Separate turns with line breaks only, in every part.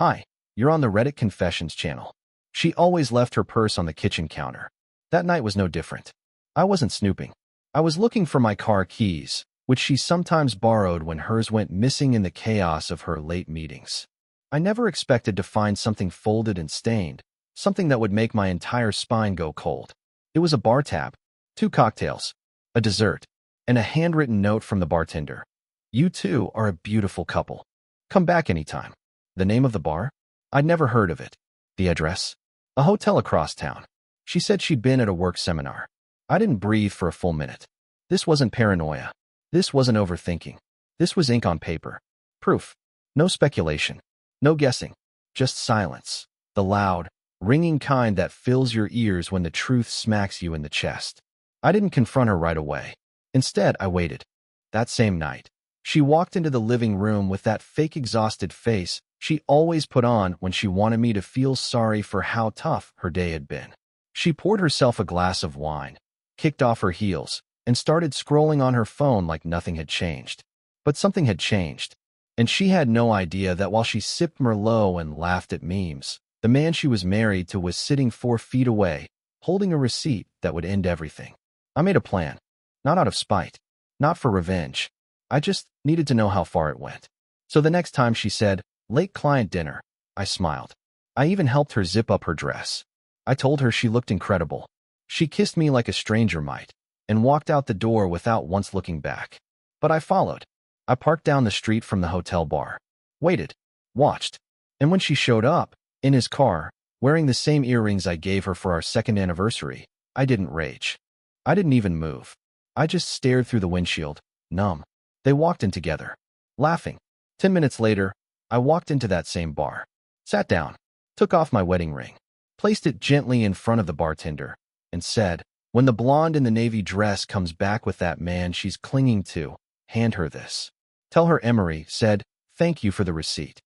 Hi, you're on the Reddit Confessions channel. She always left her purse on the kitchen counter. That night was no different. I wasn't snooping. I was looking for my car keys, which she sometimes borrowed when hers went missing in the chaos of her late meetings. I never expected to find something folded and stained, something that would make my entire spine go cold. It was a bar tab, 2 cocktails, a dessert, and a handwritten note from the bartender. You two are a beautiful couple. Come back anytime. The name of the bar? I'd never heard of it. The address? A hotel across town. She said she'd been at a work seminar. I didn't breathe for a full minute. This wasn't paranoia. This wasn't overthinking. This was ink on paper. Proof. No speculation. No guessing. Just silence. The loud, ringing kind that fills your ears when the truth smacks you in the chest. I didn't confront her right away. Instead, I waited. That same night, she walked into the living room with that fake exhausted face she always put on when she wanted me to feel sorry for how tough her day had been. She poured herself a glass of wine, kicked off her heels, and started scrolling on her phone like nothing had changed. But something had changed, and she had no idea that while she sipped Merlot and laughed at memes, the man she was married to was sitting 4 feet away, holding a receipt that would end everything. I made a plan, not out of spite, not for revenge. I just needed to know how far it went. So the next time she said, "Late client dinner," I smiled. I even helped her zip up her dress. I told her she looked incredible. She kissed me like a stranger might, and walked out the door without once looking back. But I followed. I parked down the street from the hotel bar, waited, watched, and when she showed up, in his car, wearing the same earrings I gave her for our 2nd anniversary, I didn't rage. I didn't even move. I just stared through the windshield, numb. They walked in together, laughing. 10 minutes later, I walked into that same bar, sat down, took off my wedding ring, placed it gently in front of the bartender, and said, "When the blonde in the navy dress comes back with that man she's clinging to, hand her this. Tell her Emery said, thank you for the receipt.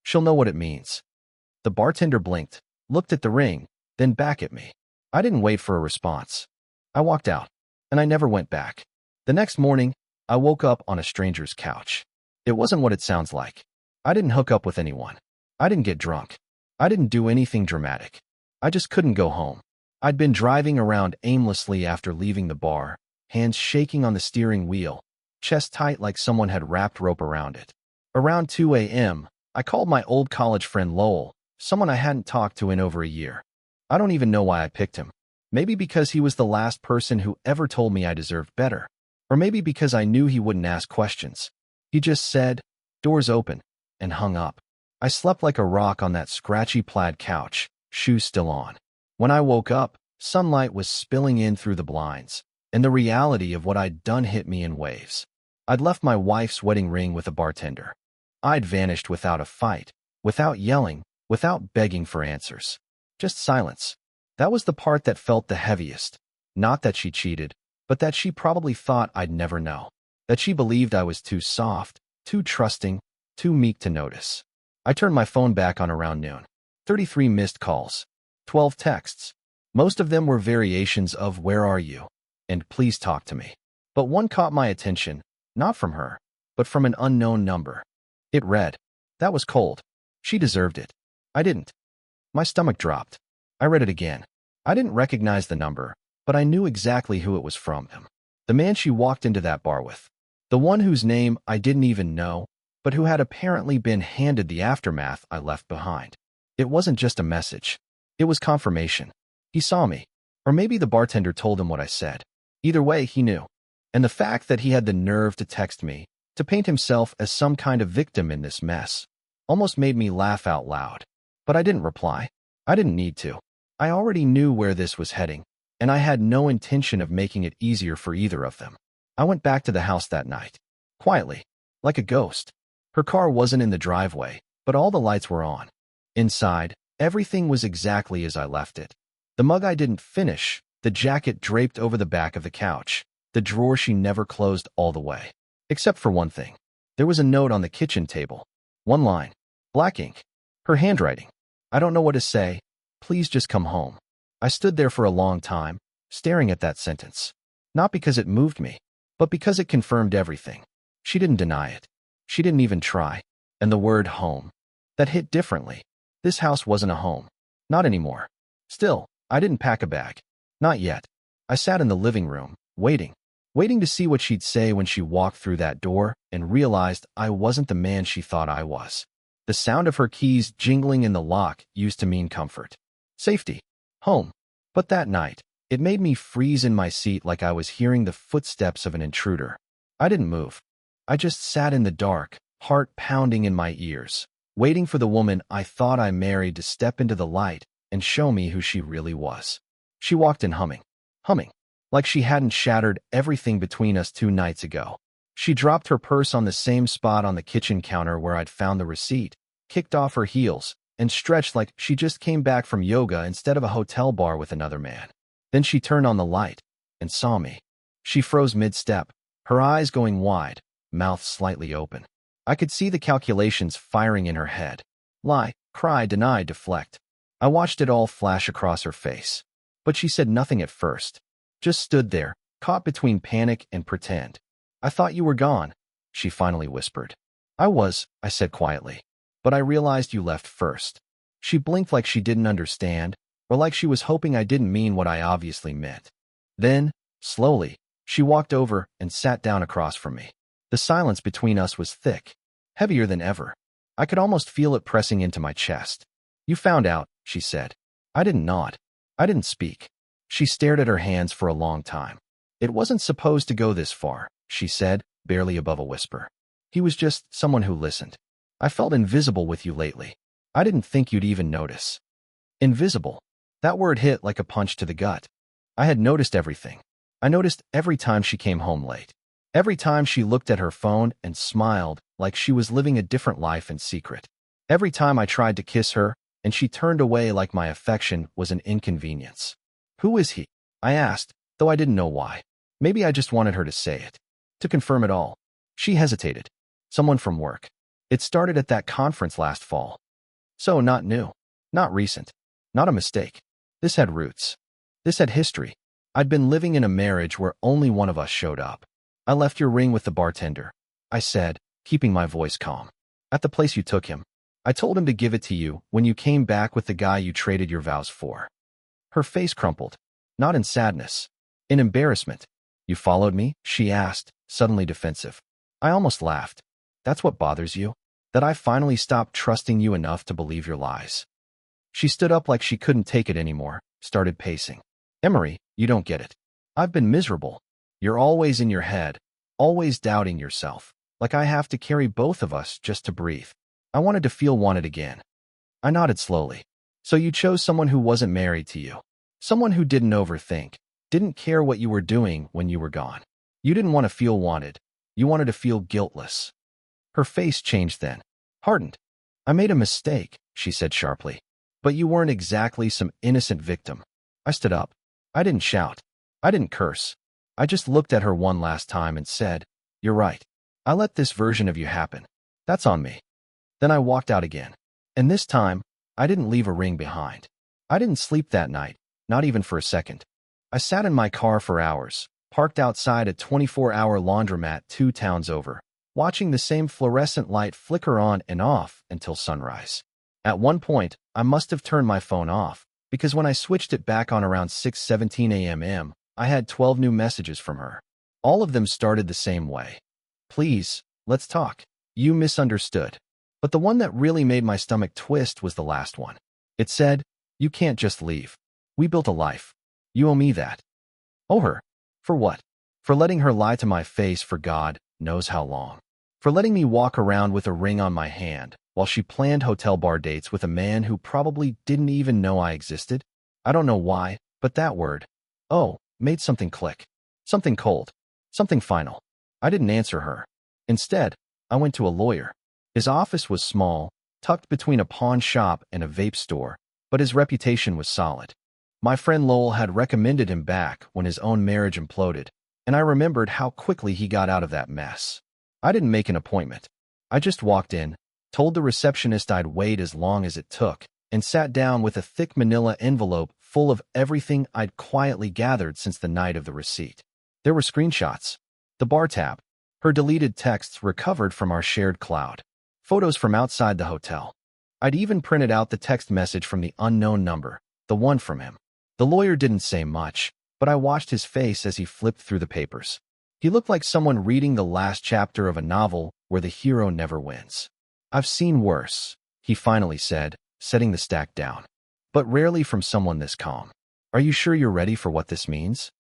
She'll know what it means." The bartender blinked, looked at the ring, then back at me. I didn't wait for a response. I walked out, and I never went back. The next morning, I woke up on a stranger's couch. It wasn't what it sounds like. I didn't hook up with anyone. I didn't get drunk. I didn't do anything dramatic. I just couldn't go home. I'd been driving around aimlessly after leaving the bar, hands shaking on the steering wheel, chest tight like someone had wrapped rope around it. Around 2 a.m., I called my old college friend Lowell, someone I hadn't talked to in over a year. I don't even know why I picked him. Maybe because he was the last person who ever told me I deserved better. Or maybe because I knew he wouldn't ask questions. He just said, "Doors open," and hung up. I slept like a rock on that scratchy plaid couch, shoes still on. When I woke up, sunlight was spilling in through the blinds, and the reality of what I'd done hit me in waves. I'd left my wife's wedding ring with a bartender. I'd vanished without a fight, without yelling, without begging for answers. Just silence. That was the part that felt the heaviest. Not that she cheated, but that she probably thought I'd never know. That she believed I was too soft, too trusting, too meek to notice. I turned my phone back on around noon. 33 missed calls. 12 texts. Most of them were variations of "Where are you?" and "Please talk to me." But one caught my attention, not from her, but from an unknown number. It read, "That was cold. She deserved it. I didn't." My stomach dropped. I read it again. I didn't recognize the number, but I knew exactly who it was from. Him. The man she walked into that bar with. The one whose name I didn't even know, but who had apparently been handed the aftermath I left behind. It wasn't just a message. It was confirmation. He saw me. Or maybe the bartender told him what I said. Either way, he knew. And the fact that he had the nerve to text me, to paint himself as some kind of victim in this mess, almost made me laugh out loud. But I didn't reply. I didn't need to. I already knew where this was heading, and I had no intention of making it easier for either of them. I went back to the house that night. Quietly. Like a ghost. Her car wasn't in the driveway, but all the lights were on. Inside, everything was exactly as I left it. The mug I didn't finish, the jacket draped over the back of the couch, the drawer she never closed all the way. Except for one thing. There was a note on the kitchen table. One line. Black ink. Her handwriting. "I don't know what to say. Please just come home." I stood there for a long time, staring at that sentence. Not because it moved me, but because it confirmed everything. She didn't deny it. She didn't even try. And the word home. That hit differently. This house wasn't a home. Not anymore. Still, I didn't pack a bag. Not yet. I sat in the living room, waiting to see what she'd say when she walked through that door, and realized I wasn't the man she thought I was. The sound of her keys jingling in the lock used to mean comfort, safety, home. But that night, it made me freeze in my seat like I was hearing the footsteps of an intruder. I didn't move. I just sat in the dark, heart pounding in my ears, waiting for the woman I thought I married to step into the light and show me who she really was. She walked in humming, like she hadn't shattered everything between us 2 nights ago. She dropped her purse on the same spot on the kitchen counter where I'd found the receipt, kicked off her heels, and stretched like she just came back from yoga instead of a hotel bar with another man. Then she turned on the light and saw me. She froze mid-step, her eyes going wide, mouth slightly open. I could see the calculations firing in her head. Lie, cry, deny, deflect. I watched it all flash across her face. But she said nothing at first. Just stood there, caught between panic and pretend. I thought you were gone, she finally whispered. I was, I said quietly. But I realized you left first. She blinked like she didn't understand, or like she was hoping I didn't mean what I obviously meant. Then, slowly, she walked over and sat down across from me. The silence between us was thick, heavier than ever. I could almost feel it pressing into my chest. You found out, she said. I didn't nod. I didn't speak. She stared at her hands for a long time. It wasn't supposed to go this far, she said, barely above a whisper. He was just someone who listened. I felt invisible with you lately. I didn't think you'd even notice. Invisible. That word hit like a punch to the gut. I had noticed everything. I noticed every time she came home late. Every time she looked at her phone and smiled like she was living a different life in secret. Every time I tried to kiss her and she turned away like my affection was an inconvenience. Who is he? I asked, though I didn't know why. Maybe I just wanted her to say it. To confirm it all. She hesitated. Someone from work. It started at that conference last fall. So not new. Not recent. Not a mistake. This had roots. This had history. I'd been living in a marriage where only one of us showed up. I left your ring with the bartender, I said, keeping my voice calm. At the place you took him. I told him to give it to you when you came back with the guy you traded your vows for. Her face crumpled. Not in sadness. In embarrassment. You followed me? She asked, suddenly defensive. I almost laughed. That's what bothers you? That I finally stopped trusting you enough to believe your lies. She stood up like she couldn't take it anymore, started pacing. Emery, you don't get it. I've been miserable. You're always in your head, always doubting yourself, like I have to carry both of us just to breathe. I wanted to feel wanted again. I nodded slowly. So you chose someone who wasn't married to you. Someone who didn't overthink, didn't care what you were doing when you were gone. You didn't want to feel wanted. You wanted to feel guiltless. Her face changed then, hardened. I made a mistake, she said sharply. But you weren't exactly some innocent victim. I stood up. I didn't shout. I didn't curse. I just looked at her one last time and said, You're right. I let this version of you happen. That's on me. Then I walked out again. And this time, I didn't leave a ring behind. I didn't sleep that night, not even for a second. I sat in my car for hours, parked outside a 24-hour laundromat 2 towns over, watching the same fluorescent light flicker on and off until sunrise. At one point, I must have turned my phone off, because when I switched it back on around 6:17 a.m., I had 12 new messages from her. All of them started the same way. Please, let's talk. You misunderstood. But the one that really made my stomach twist was the last one. It said, You can't just leave. We built a life. You owe me that. Owe her? For what? For letting her lie to my face for God knows how long. For letting me walk around with a ring on my hand while she planned hotel bar dates with a man who probably didn't even know I existed. I don't know why, but that word, oh, made something click. Something cold. Something final. I didn't answer her. Instead, I went to a lawyer. His office was small, tucked between a pawn shop and a vape store, but his reputation was solid. My friend Lowell had recommended him back when his own marriage imploded, and I remembered how quickly he got out of that mess. I didn't make an appointment. I just walked in, told the receptionist I'd wait as long as it took, and sat down with a thick manila envelope full of everything I'd quietly gathered since the night of the receipt. There were screenshots. The bar tab. Her deleted texts recovered from our shared cloud. Photos from outside the hotel. I'd even printed out the text message from the unknown number, the one from him. The lawyer didn't say much, but I watched his face as he flipped through the papers. He looked like someone reading the last chapter of a novel where the hero never wins. "I've seen worse," he finally said, setting the stack down. "But rarely from someone this calm. Are you sure you're ready for what this means?"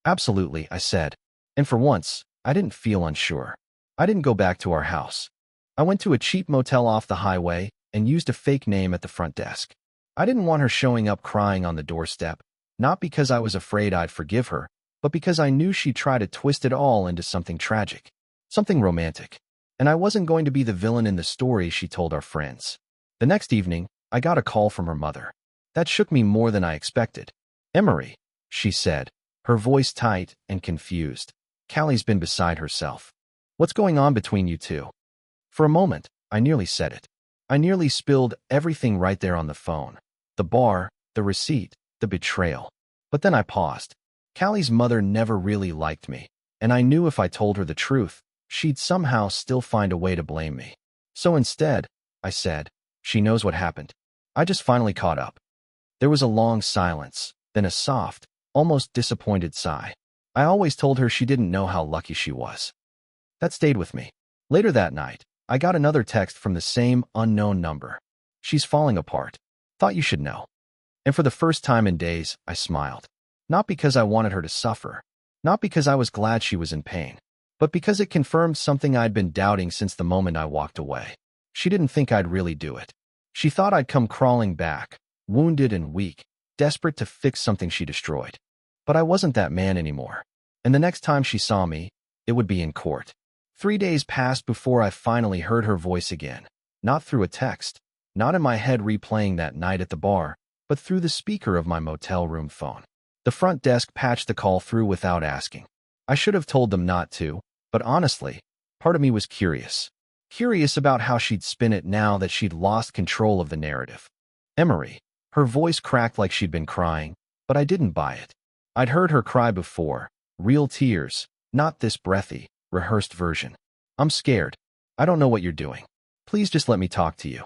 "Absolutely," I said. And for once, I didn't feel unsure. I didn't go back to our house. I went to a cheap motel off the highway and used a fake name at the front desk. I didn't want her showing up crying on the doorstep, not because I was afraid I'd forgive her, but because I knew she'd try to twist it all into something tragic, something romantic. And I wasn't going to be the villain in the story she told our friends. The next evening, I got a call from her mother. That shook me more than I expected. "Emery," she said, her voice tight and confused. "Callie's been beside herself. What's going on between you two?" For a moment, I nearly said it. I nearly spilled everything right there on the phone. The bar, the receipt, the betrayal. But then I paused. Callie's mother never really liked me, and I knew if I told her the truth, she'd somehow still find a way to blame me. So instead, I said, "She knows what happened. I just finally caught up." There was a long silence, then a soft, almost disappointed sigh. I always told her she didn't know how lucky she was. That stayed with me. Later that night, I got another text from the same unknown number. "She's falling apart. Thought you should know." And for the first time in days, I smiled. Not because I wanted her to suffer, not because I was glad she was in pain, but because it confirmed something I'd been doubting since the moment I walked away. She didn't think I'd really do it. She thought I'd come crawling back, wounded and weak, desperate to fix something she destroyed. But I wasn't that man anymore. And the next time she saw me, it would be in court. 3 days passed before I finally heard her voice again. Not through a text, not in my head replaying that night at the bar, but through the speaker of my motel room phone. The front desk patched the call through without asking. I should have told them not to, but honestly, part of me was curious. Curious about how she'd spin it now that she'd lost control of the narrative. "Emery." Her voice cracked like she'd been crying, but I didn't buy it. I'd heard her cry before, real tears, not this breathy, rehearsed version. "I'm scared. I don't know what you're doing. Please just let me talk to you."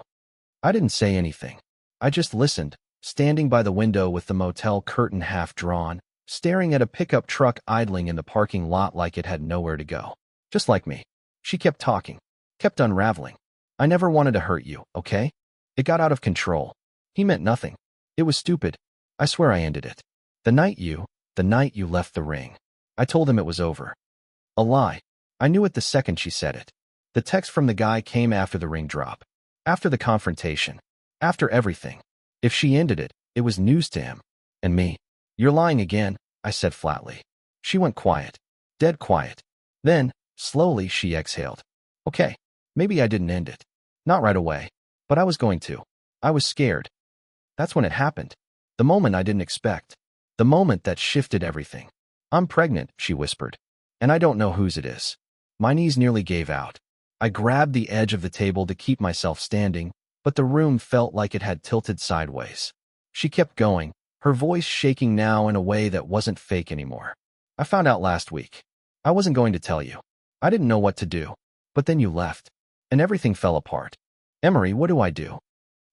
I didn't say anything. I just listened, standing by the window with the motel curtain half drawn, staring at a pickup truck idling in the parking lot like it had nowhere to go. "Just like me." She kept talking, kept unraveling. "I never wanted to hurt you, okay? It got out of control. He meant nothing. It was stupid. I swear I ended it. The night you left the ring. I told him it was over." A lie. I knew it the second she said it. The text from the guy came after the ring drop. After the confrontation. After everything. If she ended it, it was news to him. And me. "You're lying again," I said flatly. She went quiet. Dead quiet. Then, slowly, she exhaled. "Okay, maybe I didn't end it. Not right away. But I was going to. I was scared." That's when it happened. The moment I didn't expect. The moment that shifted everything. "I'm pregnant," she whispered. "And I don't know whose it is." My knees nearly gave out. I grabbed the edge of the table to keep myself standing, but the room felt like it had tilted sideways. She kept going, her voice shaking now in a way that wasn't fake anymore. "I found out last week. I wasn't going to tell you. I didn't know what to do. But then you left. And everything fell apart. Emery, what do I do?"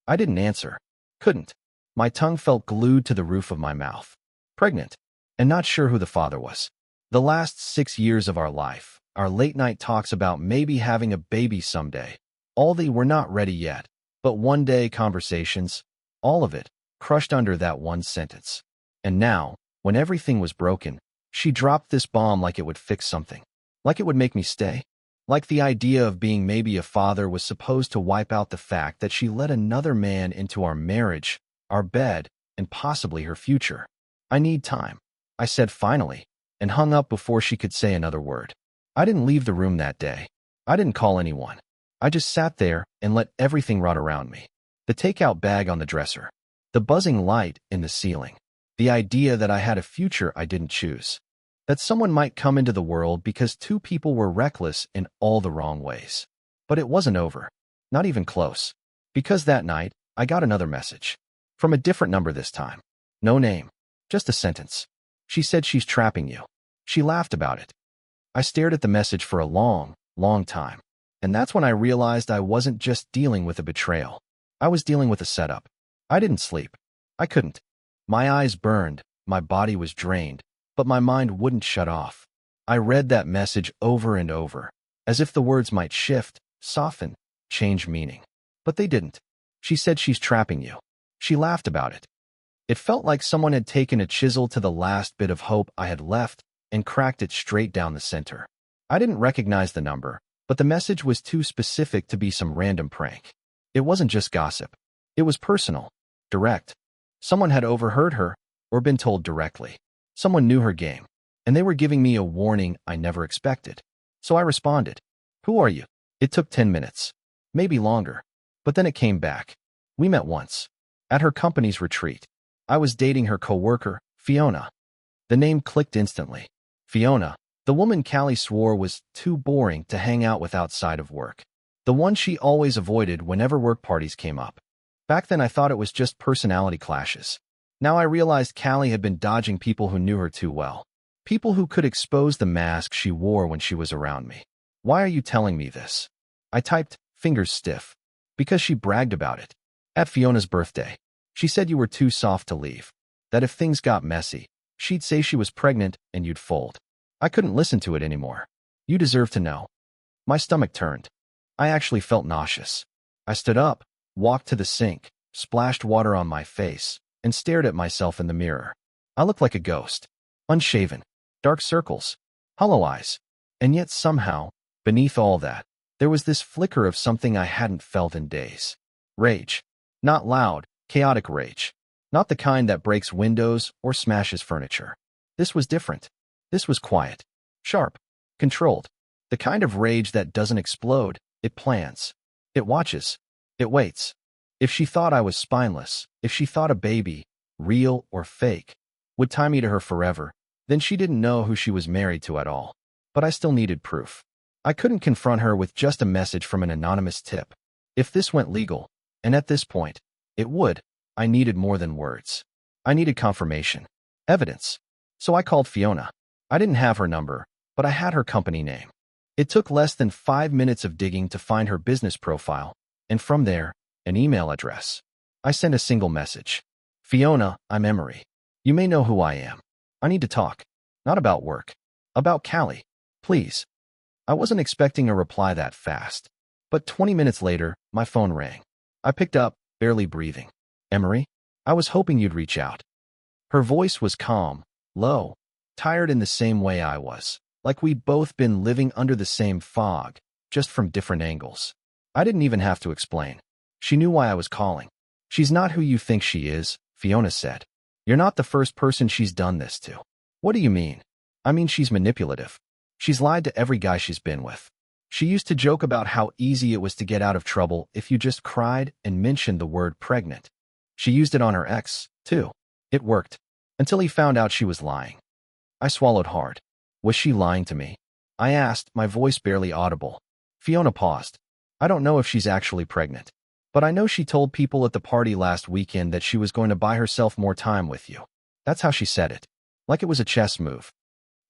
I didn't answer. Couldn't. My tongue felt glued to the roof of my mouth. Pregnant. And not sure who the father was. The last 6 years of our life, our late-night talks about maybe having a baby someday, all the "we're not ready yet, but one day" conversations, all of it, crushed under that one sentence. And now, when everything was broken, she dropped this bomb like it would fix something. Like it would make me stay. Like the idea of being maybe a father was supposed to wipe out the fact that she let another man into our marriage, our bed, and possibly her future. "I need time," I said finally, and hung up before she could say another word. I didn't leave the room that day. I didn't call anyone. I just sat there and let everything rot around me. The takeout bag on the dresser. The buzzing light in the ceiling. The idea that I had a future I didn't choose. That someone might come into the world because two people were reckless in all the wrong ways. But it wasn't over. Not even close. Because that night, I got another message. From a different number this time. No name. Just a sentence. She said she's trapping you. She laughed about it. I stared at the message for a long, long time. And that's when I realized I wasn't just dealing with a betrayal. I was dealing with a setup. I didn't sleep. I couldn't. My eyes burned, my body was drained, but my mind wouldn't shut off. I read that message over and over, as if the words might shift, soften, change meaning. But they didn't. She said she's trapping you. She laughed about it. It felt like someone had taken a chisel to the last bit of hope I had left and cracked it straight down the center. I didn't recognize the number, but the message was too specific to be some random prank. It wasn't just gossip. It was personal, direct. Someone had overheard her or been told directly. Someone knew her game, and they were giving me a warning I never expected. So I responded, "Who are you?" It took 10 minutes, maybe longer, but then it came back. We met once, at her company's retreat. I was dating her coworker, Fiona. The name clicked instantly. Fiona, the woman Callie swore was too boring to hang out with outside of work. The one she always avoided whenever work parties came up. Back then I thought it was just personality clashes. Now I realized Callie had been dodging people who knew her too well. People who could expose the mask she wore when she was around me. "Why are you telling me this?" I typed, fingers stiff. Because she bragged about it. At Fiona's birthday. She said you were too soft to leave. That if things got messy, she'd say she was pregnant and you'd fold. I couldn't listen to it anymore. You deserve to know. My stomach turned. I actually felt nauseous. I stood up, walked to the sink, splashed water on my face, and stared at myself in the mirror. I looked like a ghost. Unshaven. Dark circles. Hollow eyes. And yet somehow, beneath all that, there was this flicker of something I hadn't felt in days. Rage. Not loud, chaotic rage. Not the kind that breaks windows or smashes furniture. This was different. This was quiet. Sharp. Controlled. The kind of rage that doesn't explode. It plans. It watches. It waits. If she thought I was spineless, if she thought a baby, real or fake, would tie me to her forever, then she didn't know who she was married to at all. But I still needed proof. I couldn't confront her with just a message from an anonymous tip. If this went legal, and at this point, it would, I needed more than words. I needed confirmation. Evidence. So I called Fiona. I didn't have her number, but I had her company name. It took less than 5 minutes of digging to find her business profile, and from there, an email address. I sent a single message. "Fiona, I'm Emery. You may know who I am. I need to talk. Not about work. About Callie. Please." I wasn't expecting a reply that fast. But 20 minutes later, my phone rang. I picked up, barely breathing. "Emery? I was hoping you'd reach out." Her voice was calm, low, tired in the same way I was, like we'd both been living under the same fog, just from different angles. I didn't even have to explain. She knew why I was calling. "She's not who you think she is," Fiona said. "You're not the first person she's done this to." "What do you mean?" "I mean she's manipulative. She's lied to every guy she's been with. She used to joke about how easy it was to get out of trouble if you just cried and mentioned the word pregnant. She used it on her ex, too. It worked. Until he found out she was lying." I swallowed hard. Was she lying to me? I asked, my voice barely audible. Fiona paused. "I don't know if she's actually pregnant. But I know she told people at the party last weekend that she was going to buy herself more time with you." That's how she said it. Like it was a chess move.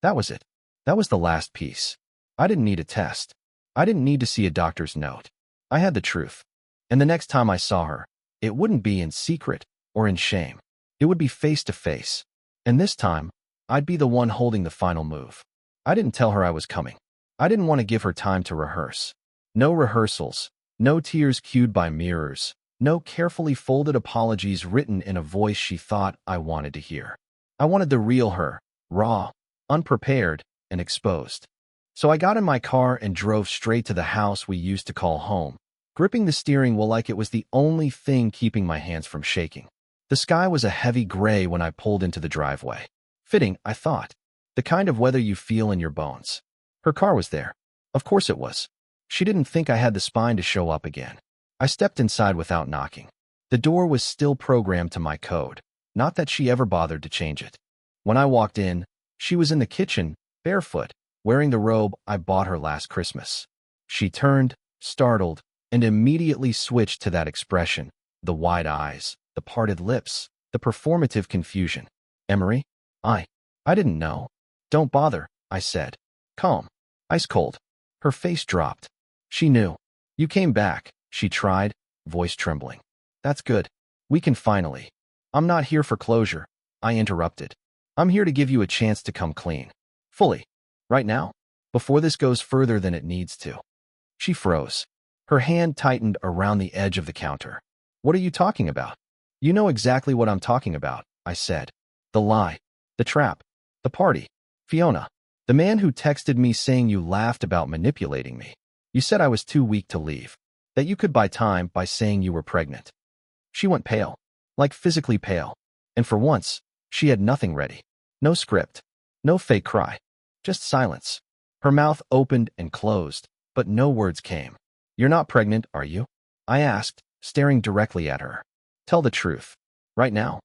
That was it. That was the last piece. I didn't need a test. I didn't need to see a doctor's note. I had the truth. And the next time I saw her, it wouldn't be in secret or in shame. It would be face to face. And this time, I'd be the one holding the final move. I didn't tell her I was coming. I didn't want to give her time to rehearse. No rehearsals. No tears cued by mirrors. No carefully folded apologies written in a voice she thought I wanted to hear. I wanted the real her, raw, unprepared, and exposed. So I got in my car and drove straight to the house we used to call home, gripping the steering wheel like it was the only thing keeping my hands from shaking. The sky was a heavy gray when I pulled into the driveway. Fitting, I thought. The kind of weather you feel in your bones. Her car was there. Of course it was. She didn't think I had the spine to show up again. I stepped inside without knocking. The door was still programmed to my code. Not that she ever bothered to change it. When I walked in, she was in the kitchen, barefoot, wearing the robe I bought her last Christmas. She turned, startled, and immediately switched to that expression, the wide eyes, the parted lips, the performative confusion. "Emery? I didn't know." "Don't bother," I said. Calm. Ice cold. Her face dropped. She knew. "You came back," she tried, voice trembling. That's good. We can finally. I'm not here for closure, I interrupted. I'm here to give you a chance to come clean. Fully. Right now? Before this goes further than it needs to. She froze. Her hand tightened around the edge of the counter. What are you talking about? You know exactly what I'm talking about, I said. The lie. The trap. The party. Fiona. The man who texted me saying you laughed about manipulating me. You said I was too weak to leave. That you could buy time by saying you were pregnant. She went pale. Like physically pale. And for once, she had nothing ready. No script. No fake cry. Just silence. Her mouth opened and closed, but no words came. You're not pregnant, are you? I asked, staring directly at her. Tell the truth. Right now.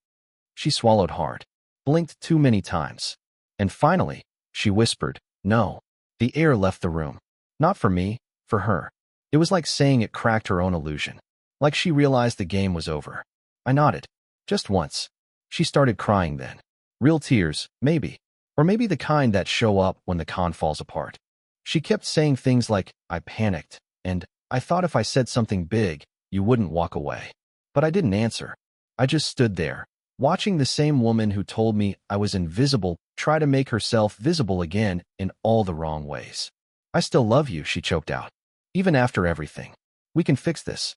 She swallowed hard. Blinked too many times. And finally, she whispered, no. The air left the room. Not for me, for her. It was like saying it cracked her own illusion. Like she realized the game was over. I nodded. Just once. She started crying then. Real tears, maybe. Or maybe the kind that show up when the con falls apart. She kept saying things like, I panicked, and I thought if I said something big, you wouldn't walk away. But I didn't answer. I just stood there, watching the same woman who told me I was invisible try to make herself visible again in all the wrong ways. I still love you, she choked out. Even after everything. We can fix this.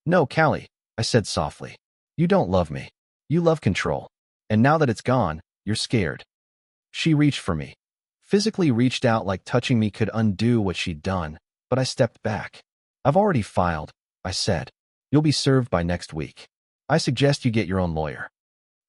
No, Callie, I said softly. You don't love me. You love control. And now that it's gone, you're scared. She reached for me. Physically reached out like touching me could undo what she'd done, but I stepped back. I've already filed, I said. You'll be served by next week. I suggest you get your own lawyer.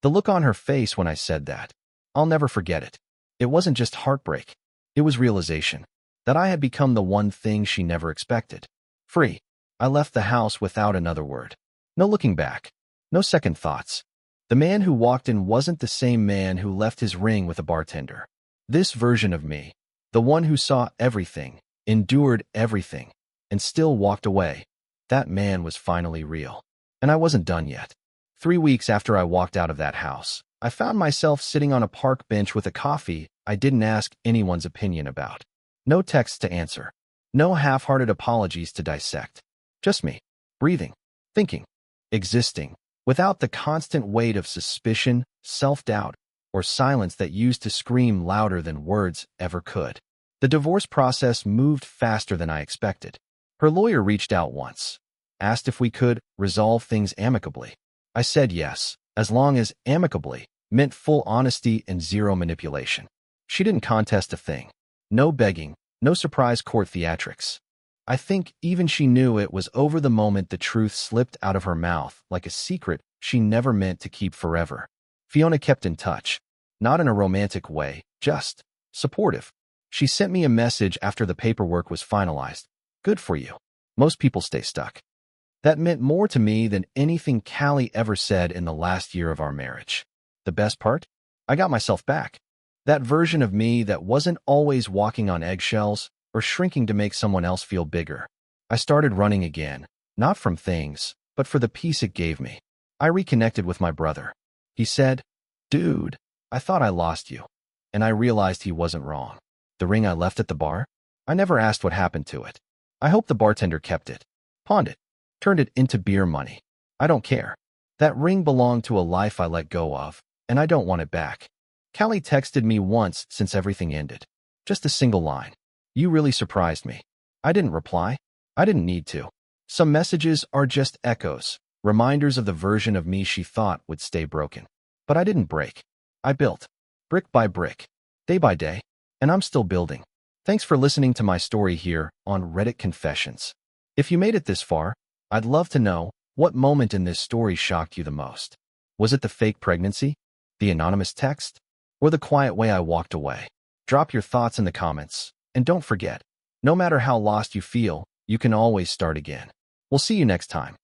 The look on her face when I said that. I'll never forget it. It wasn't just heartbreak. It was realization that I had become the one thing she never expected. Free. I left the house without another word. No looking back. No second thoughts. The man who walked in wasn't the same man who left his ring with a bartender. This version of me, the one who saw everything, endured everything, and still walked away, that man was finally real. And I wasn't done yet. 3 weeks after I walked out of that house, I found myself sitting on a park bench with a coffee I didn't ask anyone's opinion about. No texts to answer. No half-hearted apologies to dissect. Just me, breathing, thinking, existing, without the constant weight of suspicion, self-doubt, or silence that used to scream louder than words ever could. The divorce process moved faster than I expected. Her lawyer reached out once, asked if we could resolve things amicably. I said yes, as long as amicably meant full honesty and zero manipulation. She didn't contest a thing. No begging, no surprise court theatrics. I think even she knew it was over the moment the truth slipped out of her mouth like a secret she never meant to keep forever. Fiona kept in touch, not in a romantic way, just supportive. She sent me a message after the paperwork was finalized. Good for you. Most people stay stuck. That meant more to me than anything Callie ever said in the last year of our marriage. The best part? I got myself back. That version of me that wasn't always walking on eggshells or shrinking to make someone else feel bigger. I started running again, not from things, but for the peace it gave me. I reconnected with my brother. He said, "Dude, I thought I lost you." And I realized he wasn't wrong. The ring I left at the bar? I never asked what happened to it. I hope the bartender kept it, pawned it, turned it into beer money. I don't care. That ring belonged to a life I let go of, and I don't want it back. Callie texted me once since everything ended. Just a single line. You really surprised me. I didn't reply. I didn't need to. Some messages are just echoes, reminders of the version of me she thought would stay broken. But I didn't break. I built, brick by brick, day by day, and I'm still building. Thanks for listening to my story here on Reddit Confessions. If you made it this far, I'd love to know what moment in this story shocked you the most. Was it the fake pregnancy, the anonymous text, or the quiet way I walked away? Drop your thoughts in the comments, and don't forget, no matter how lost you feel, you can always start again. We'll see you next time.